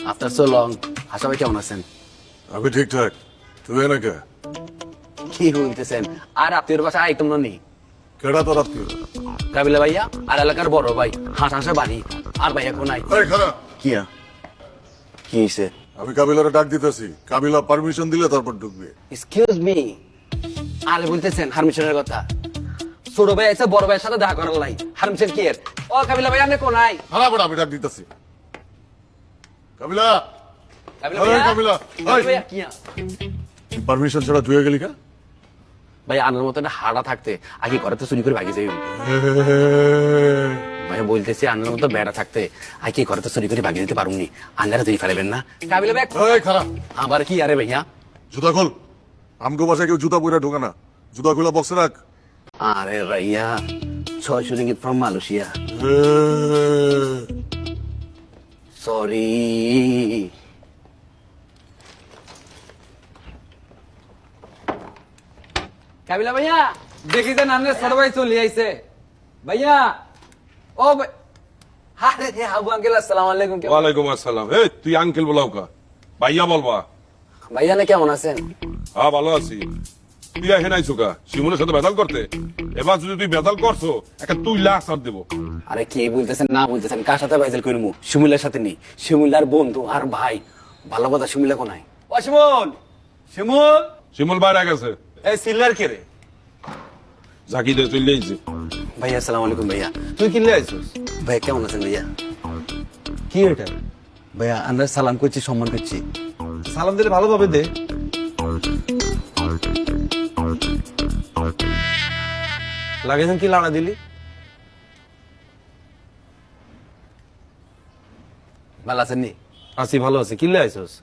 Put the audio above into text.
After so long সবাই কেমন আছেন? আমি ঠিকঠাক, তুই নাকি? কি বলতেছেন? আর আত্মীয়র বাসা আইতম না নি? কেডা তোর আত্মীয়? কাবিলা ভাইয়া আর এলাকার বড় ভাই হাসা বাড়ি আর ভাইয়া কোনাই। এই খারাপ, কি কি হইছে? আমি কাবিলারে ডাক দিতেছি, কাবিলা পারমিশন দিলে তারপর ঢুকবে। এক্সকিউজ মি, আরে বলতেছেন হারমিশনের কথা? ছোট ভাই এসে বড় ভাইয়ের সাথে দেখা করার লাই, হারমিশন কি এর? ও কাবিলা ভাই আপনি কোনাই? খারাপ, আমি ডাক দিতেছি। কাবিলা, কাবিলা আরে ভাইয়া, কাবিলা, কাবিলা ভাইয়া কি? পারমিশন ছাড়া তুই গেলি কা? ভাই আনার মতো একটা হাড়া থাকতে আগে ঘরে তো চুরি করে ভাগি যাই। ভাই বলতেছি আনার মতো বেড়া থাকতে আগে ঘরে তো চুরি করে ভাগি দিতে পারুনি, আন্দারে তুই ফেলবেন না। কাবিলা ভাই এই খারাপ, আবার কি? আরে ভাইয়া জুতা খোল। আমগো বাসায় কেউ জুতা পরে ঢোকে না, জুতা খোলা বক্সে রাখ। আরে ভাইয়া 600 রিঙ্গিত ফ্রম মালয়েশিয়া, সরি। কাবিলা ভাইয়া দেখি যে নান্নে ছোট ভাই চলে আইছে ভাইয়া। ও আরে আবু আঙ্কেল আসসালামু আলাইকুম। ওয়ালাইকুম আসসালাম। এই তুই আঙ্কেল বলাও কা? ভাইয়া বলবা। ভাইয়া না কেমন আছেন? হ্যাঁ ভালো আছি। তুই এখানে আইছো কা শিমুলের সাথে বেদাল করতে? এবার যদি তুই বেদাল করছো একটা তুই লাখ সার দেবো। আরে কি বলতেছেন না বলতেছেন? কার সাথে বাইজাল করবো? শিমুলের সাথে নেই, শিমুলার বন্ধু আর ভাই। ভালো কথা, শিমুলা কোনায়? ও শিমুল, শিমুল শিমুল বাইরে গেছে। এই সিল্লার কে রে? ঝাঁকি দিয়ে চলে আইছে। ভাইয়া আসসালামু আলাইকুম। ভাইয়া তুই কিনলে আইছিস? ভাইয়া কেমন আছেন? ভাইয়া কি এটা? ভাইয়া আমরা সালাম করছি, সম্মান করছি। সালাম দিলে ভালোভাবে দে। লাগেছেন কি লাড়া দিলি? ভালো আছেন নি? আছি, ভালো আছি। কিনলে আইছিস?